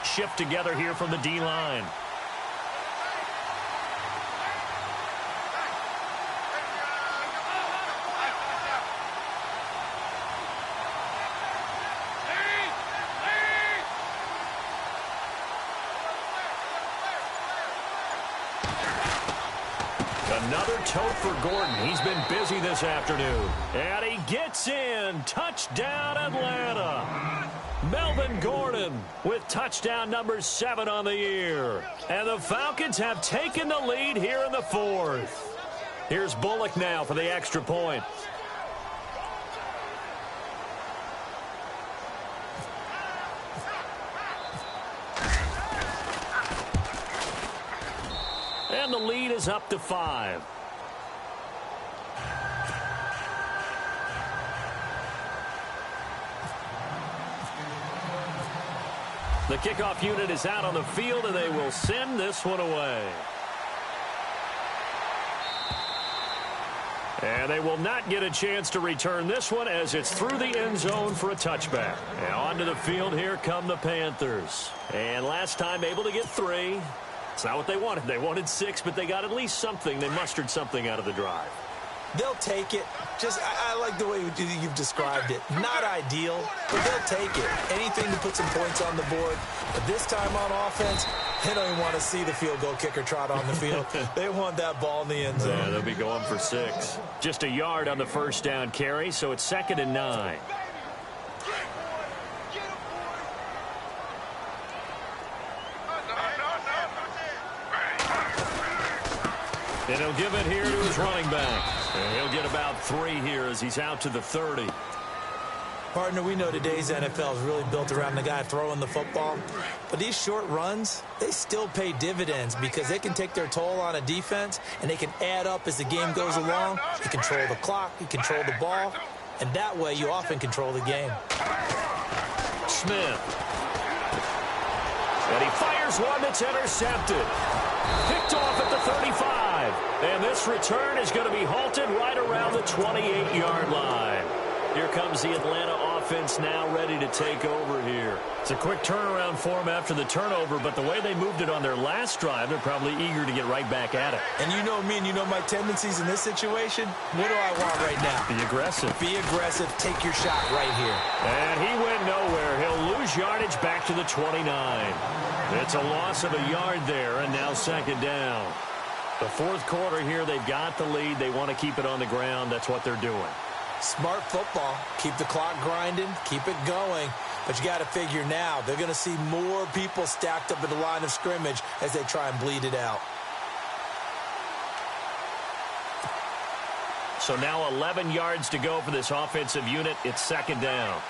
[SPEAKER 1] Shift together here from the D-line. Another tote for Gordon. He's been busy this afternoon. And he gets in. Touchdown, Atlanta. Melvin Gordon with touchdown number 7 on the year. And the Falcons have taken the lead here in the 4th. Here's Bullock now for the extra point. And the lead is up to 5. The kickoff unit is out on the field, and they will send this one away. And they will not get a chance to return this one as it's through the end zone for a touchback. And onto the field, here come the Panthers. And last time able to get 3. It's not what they wanted. They wanted 6, but they got at least something. They mustered something out of the drive.
[SPEAKER 2] They'll take it. I like the way you've described it. Not ideal, but they'll take it. Anything to put some points on the board. But this time on offense, they don't even want to see the field goal kicker trot on the field. They want that ball in the end zone.
[SPEAKER 1] Yeah, they'll be going for 6. Just a yard on the first down carry, so it's 2nd and 9. And he'll give it here to his running back. And he'll get about 3 here as he's out to the 30.
[SPEAKER 2] Partner, we know today's NFL is really built around the guy throwing the football. But these short runs, they still pay dividends because they can take their toll on a defense, and they can add up as the game goes along. You control the clock, you control the ball, and that way you often control the game.
[SPEAKER 1] Smith. And he fires one that's intercepted. Picked off at the 35. And this return is going to be halted right around the 28-yard line. Here comes the Atlanta offense now ready to take over here. It's a quick turnaround for them after the turnover, but the way they moved it on their last drive, they're probably eager to get right back at it.
[SPEAKER 2] And you know me and you know my tendencies in this situation. What do I want right now?
[SPEAKER 1] Be aggressive.
[SPEAKER 2] Be aggressive. Take your shot right here.
[SPEAKER 1] And he went nowhere. He'll lose yardage back to the 29. It's a loss of a yard there, and now second down. The fourth quarter here, they've got the lead. They want to keep it on the ground. That's what they're doing.
[SPEAKER 2] Smart football. Keep the clock grinding. Keep it going. But you got to figure now, they're going to see more people stacked up at the line of scrimmage as they try and bleed it out.
[SPEAKER 1] So now 11 yards to go for this offensive unit. It's second down.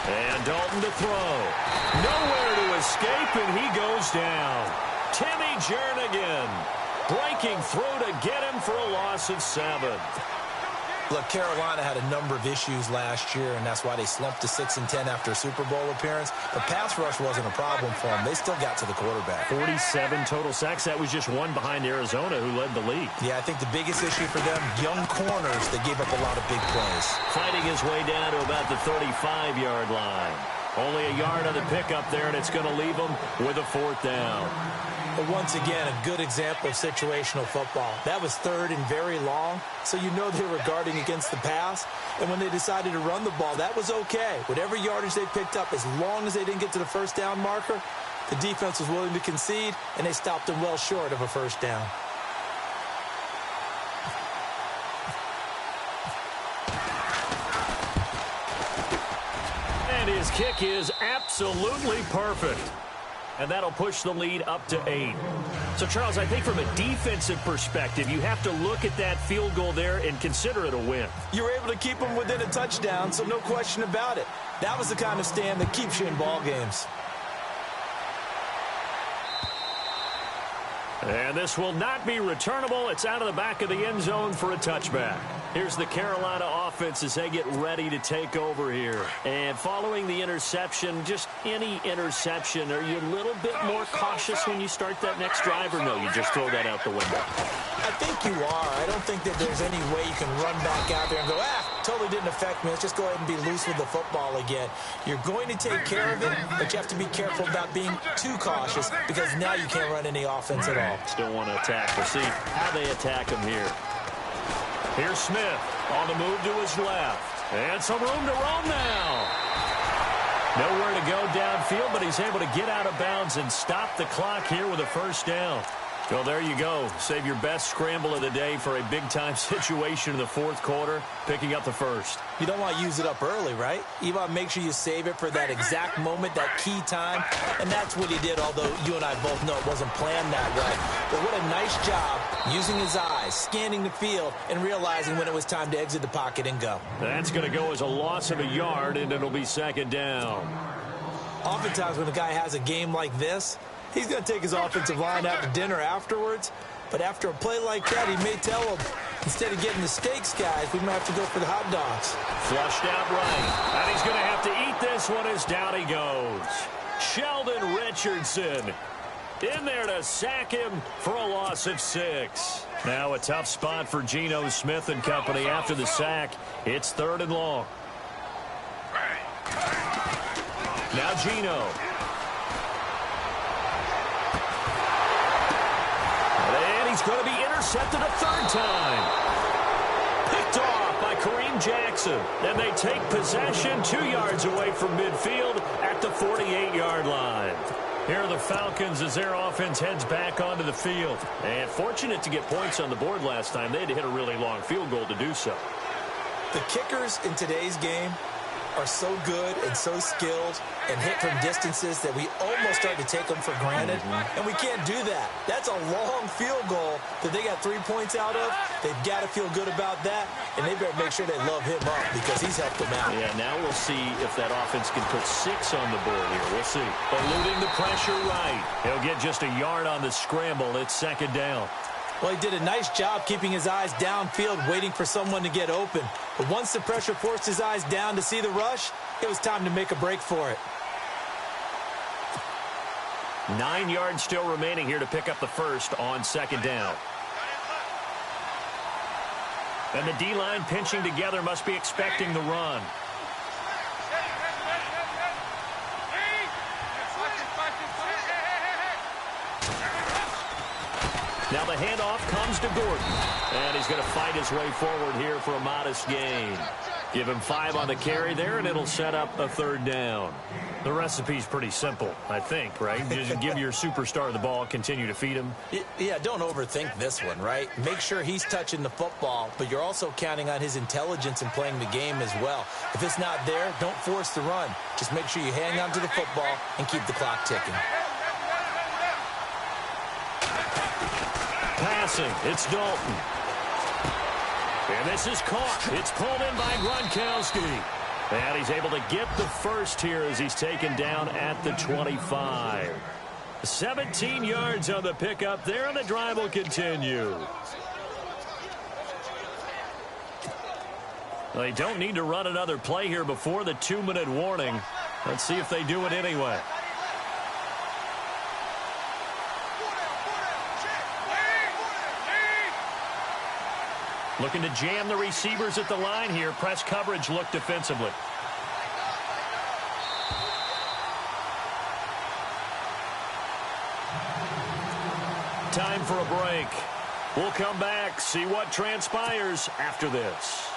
[SPEAKER 1] And Dalton to throw. Nowhere to escape, and he goes down. Timmy Jernigan breaking through to get him for a loss of 7.
[SPEAKER 2] Look, Carolina had a number of issues last year, and that's why they slumped to 6-10 after a Super Bowl appearance. The pass rush wasn't a problem for them. They still got to the quarterback.
[SPEAKER 1] 47 total sacks. That was just one behind Arizona, who led the league.
[SPEAKER 2] Yeah, I think the biggest issue for them, young corners that gave up a lot of big plays.
[SPEAKER 1] Fighting his way down to about the 35-yard line. Only a yard on the pickup there, and it's going to leave them with a fourth down.
[SPEAKER 2] But once again, a good example of situational football. That was third and very long, so you know they were guarding against the pass. And when they decided to run the ball, that was okay. Whatever yardage they picked up, as long as they didn't get to the first down marker, the defense was willing to concede, and they stopped them well short of a first down.
[SPEAKER 1] And his kick is absolutely perfect. And that'll push the lead up to 8. So, Charles, I think from a defensive perspective, you have to look at that field goal there and consider it a win.
[SPEAKER 2] You're able to keep them within a touchdown, so no question about it. That was the kind of stand that keeps you in ball games.
[SPEAKER 1] And this will not be returnable. It's out of the back of the end zone for a touchback. Here's the Carolina offense as they get ready to take over here. And following the interception, just any interception, are you a little bit more cautious when you start that next drive, or no, you just throw that out the window?
[SPEAKER 2] I think you are. I don't think that there's any way you can run back out there and go, totally didn't affect me. Let's just go ahead and be loose with the football again. You're going to take care of it, but you have to be careful about being too cautious because now you can't run any offense at all.
[SPEAKER 1] Still want to attack. We'll see how they attack him here. Here's Smith on the move to his left. And some room to roam now. Nowhere to go downfield, but he's able to get out of bounds and stop the clock here with a first down. Well, there you go. Save your best scramble of the day for a big-time situation in the fourth quarter, picking up the first.
[SPEAKER 2] You don't want to use it up early, right? You want to make sure you save it for that exact moment, that key time, and that's what he did, although you and I both know it wasn't planned that way. But what a nice job using his eyes, scanning the field, and realizing when it was time to exit the pocket and go.
[SPEAKER 1] That's going to go as a loss of a yard, and it'll be second down.
[SPEAKER 2] Oftentimes when a guy has a game like this, he's going to take his offensive line out to dinner afterwards. But after a play like that, he may tell them, instead of getting the steaks, guys, we might have to go for the hot dogs.
[SPEAKER 1] Flushed out right. And he's going to have to eat this one as down he goes. Sheldon Richardson in there to sack him for a loss of 6. Now a tough spot for Geno Smith and company after the sack. It's 3rd and long. Now Geno. And he's going to be intercepted a 3rd time. Picked off by Kareem Jackson. And they take possession 2 yards away from midfield at the 48-yard line. Here are the Falcons as their offense heads back onto the field. And fortunate to get points on the board last time. They had to hit a really long field goal to do so.
[SPEAKER 2] The kickers in today's game, are so good and so skilled and hit from distances that we almost start to take them for granted, and we can't do that. That's a long field goal that they got 3 points out of. They've got to feel good about that, and they better make sure they love him up because he's helped them out.
[SPEAKER 1] Yeah, now we'll see if that offense can put 6 on the board here. We'll see. Eluding the pressure right. He'll get just a yard on the scramble. It's second down.
[SPEAKER 2] Well, he did a nice job keeping his eyes downfield, waiting for someone to get open. But once the pressure forced his eyes down to see the rush, it was time to make a break for it.
[SPEAKER 1] 9 yards still remaining here to pick up the first on second down. And the D-line pinching together must be expecting the run. Now the handoff comes to Gordon. And he's going to fight his way forward here for a modest gain. Give him 5 on the carry there, and it'll set up a third down. The recipe's pretty simple, I think, right? Just give your superstar the ball, continue to feed him.
[SPEAKER 2] Yeah, don't overthink this one, right? Make sure he's touching the football, but you're also counting on his intelligence in playing the game as well. If it's not there, don't force the run. Just make sure you hang on to the football and keep the clock ticking.
[SPEAKER 1] Passing, it's Dalton. And this is caught. It's pulled in by Gronkowski. And he's able to get the first here as he's taken down at the 25. 17 yards on the pickup there, and the drive will continue. They don't need to run another play here before the 2-minute warning. Let's see if they do it anyway. Looking to jam the receivers at the line here. Press coverage look defensively. Time for a break. We'll come back, see what transpires after this.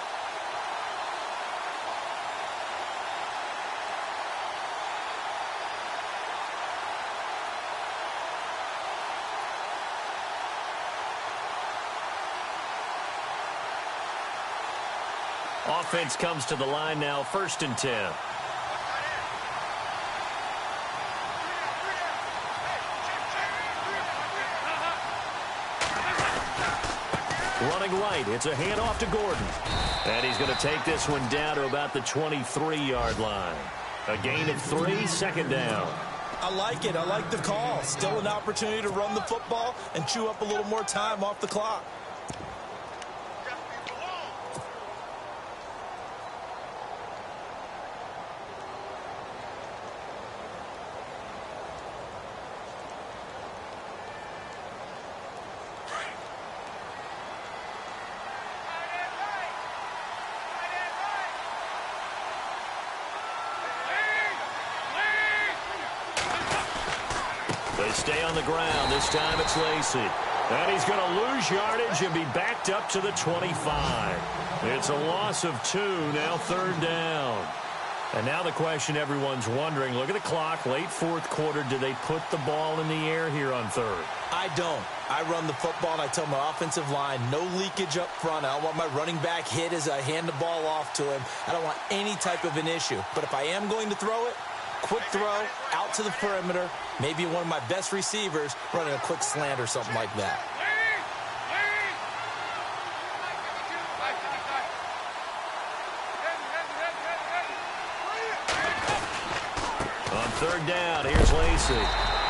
[SPEAKER 1] Offense comes to the line now, 1st and 10. Running right, it's a handoff to Gordon. And he's going to take this one down to about the 23-yard line. A gain of 3, 2nd down.
[SPEAKER 2] I like it. I like the call. Still an opportunity to run the football and chew up a little more time off the clock.
[SPEAKER 1] They stay on the ground. This time it's Lacy. And he's going to lose yardage and be backed up to the 25. It's a loss of 2, now 3rd down. And now the question everyone's wondering, look at the clock, late 4th quarter, do they put the ball in the air here on 3rd?
[SPEAKER 2] I don't. I run the football, and I tell my offensive line, no leakage up front. I don't want my running back hit as I hand the ball off to him. I don't want any type of an issue. But if I am going to throw it, quick throw, out to the perimeter, maybe one of my best receivers running a quick slant or something like that.
[SPEAKER 1] On 3rd down, here's Lacy.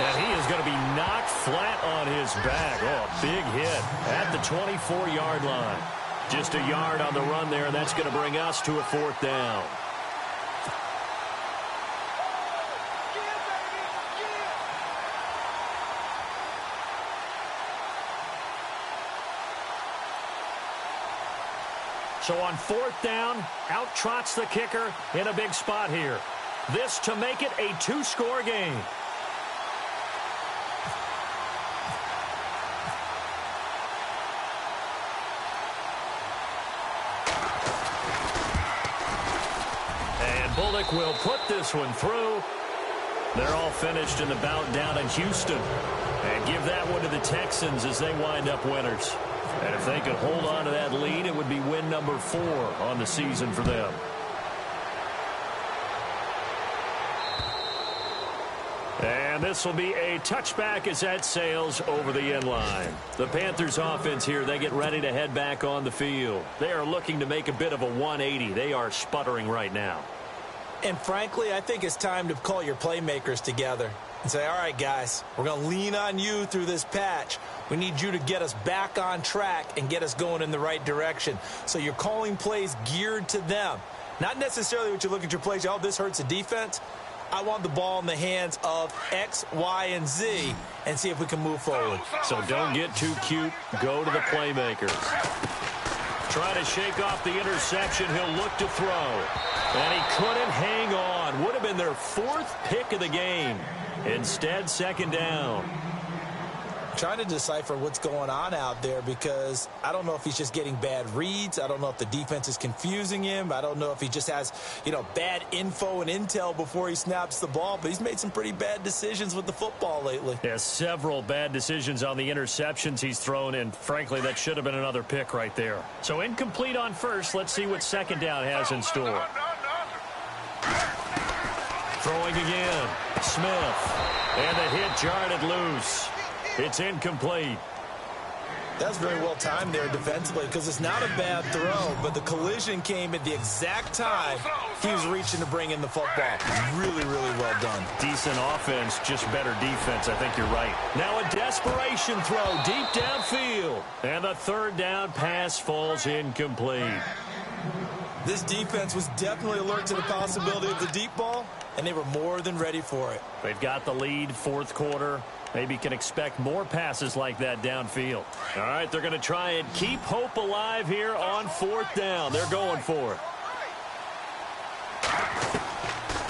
[SPEAKER 1] And he is going to be knocked flat on his back. Oh, a big hit at the 24-yard line. Just a yard on the run there, and that's going to bring us to a 4th down. So on 4th down, out trots the kicker in a big spot here. This to make it a 2-score game. And Bullock will put this one through. They're all finished in the bout down in Houston. And give that one to the Texans as they wind up winners. And if they could hold on to that lead, it would be win number 4 on the season for them. And this will be a touchback as that sails over the end line. The Panthers offense here, they get ready to head back on the field. They are looking to make a bit of a 180. They are sputtering right now.
[SPEAKER 2] And frankly, I think it's time to call your playmakers together and say, all right, guys, we're going to lean on you through this patch. We need you to get us back on track and get us going in the right direction. So you're calling plays geared to them. Not necessarily what you look at your plays, oh, this hurts the defense. I want the ball in the hands of X, Y, and Z and see if we can move forward.
[SPEAKER 1] So don't get too cute. Go to the playmakers. Try to shake off the interception. He'll look to throw. And he couldn't hang on. Would have been their 4th pick of the game. Instead, 2nd down.
[SPEAKER 2] Trying to decipher what's going on out there because I don't know if he's just getting bad reads. I don't know if the defense is confusing him. I don't know if he just has, bad info and intel before he snaps the ball. But he's made some pretty bad decisions with the football lately.
[SPEAKER 1] Yeah, several bad decisions on the interceptions he's thrown, and frankly, that should have been another pick right there. So incomplete on first. Let's see what 2nd down has in store. Throwing again. Smith. And the hit jarred it loose. It's incomplete.
[SPEAKER 2] That's very well timed there defensively because it's not a bad throw, but the collision came at the exact time he was reaching to bring in the football. Really, really well done.
[SPEAKER 1] Decent offense, just better defense. I think you're right. Now a desperation throw deep downfield. And the 3rd down pass falls incomplete.
[SPEAKER 2] This defense was definitely alert to the possibility of the deep ball, and they were more than ready for it.
[SPEAKER 1] They've got the lead, 4th quarter. Maybe can expect more passes like that downfield. All right, they're going to try and keep hope alive here on 4th down. They're going for it.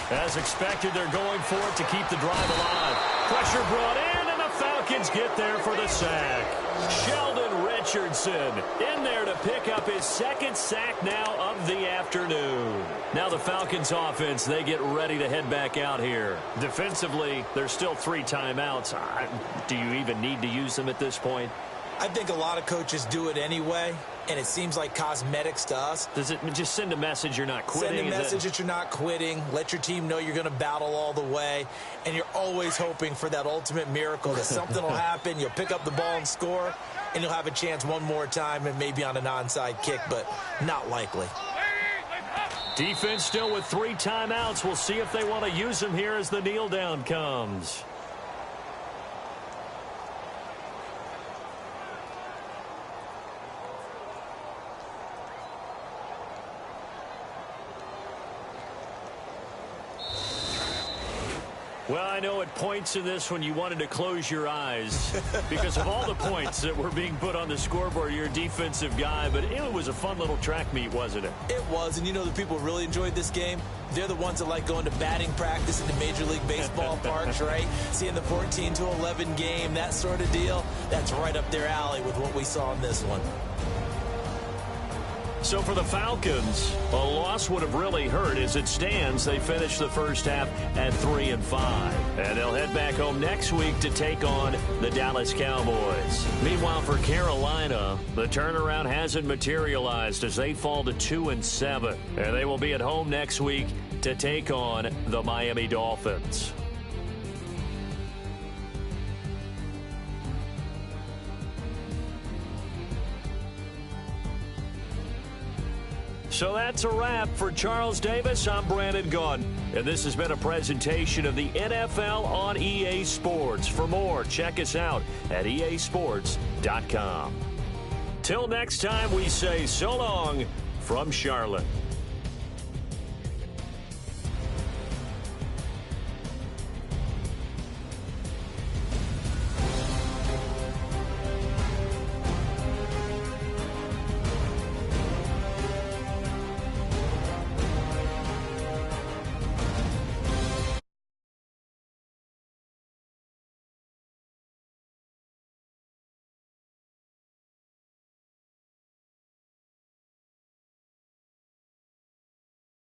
[SPEAKER 1] As expected, they're going for it to keep the drive alive. Pressure brought in, and the Falcons get there for the sack. Sheldon Richardson in there to pick up his 2nd sack now of the afternoon. Now the Falcons offense, they get ready to head back out here. Defensively, there's still 3 timeouts. Do you even need to use them at this point?
[SPEAKER 2] I think a lot of coaches do it anyway, and it seems like cosmetics to us.
[SPEAKER 1] Does it just send a message you're not quitting?
[SPEAKER 2] Send a message that you're not quitting. Let your team know you're going to battle all the way, and you're always hoping for that ultimate miracle that something will happen. You'll pick up the ball and score, and you'll have a chance one more time and maybe on an onside kick, but not likely.
[SPEAKER 1] Defense still with 3 timeouts. We'll see if they want to use them here as the kneel down comes. Well, I know at points in this when you wanted to close your eyes because of all the points that were being put on the scoreboard. You're a defensive guy, but it was a fun little track meet, wasn't it?
[SPEAKER 2] It was, and you know the people who really enjoyed this game? They're the ones that like going to batting practice in the Major League Baseball parks, right? Seeing the 14-11 game, that sort of deal. That's right up their alley with what we saw in this one.
[SPEAKER 1] So for the Falcons, a loss would have really hurt. As it stands, they finished the first half at 3-5. And they'll head back home next week to take on the Dallas Cowboys. Meanwhile, for Carolina, the turnaround hasn't materialized as they fall to 2-7. And they will be at home next week to take on the Miami Dolphins. So that's a wrap. For Charles Davis, I'm Brandon Gunn. And this has been a presentation of the NFL on EA Sports. For more, check us out at easports.com. Till next time, we say so long from Charlotte.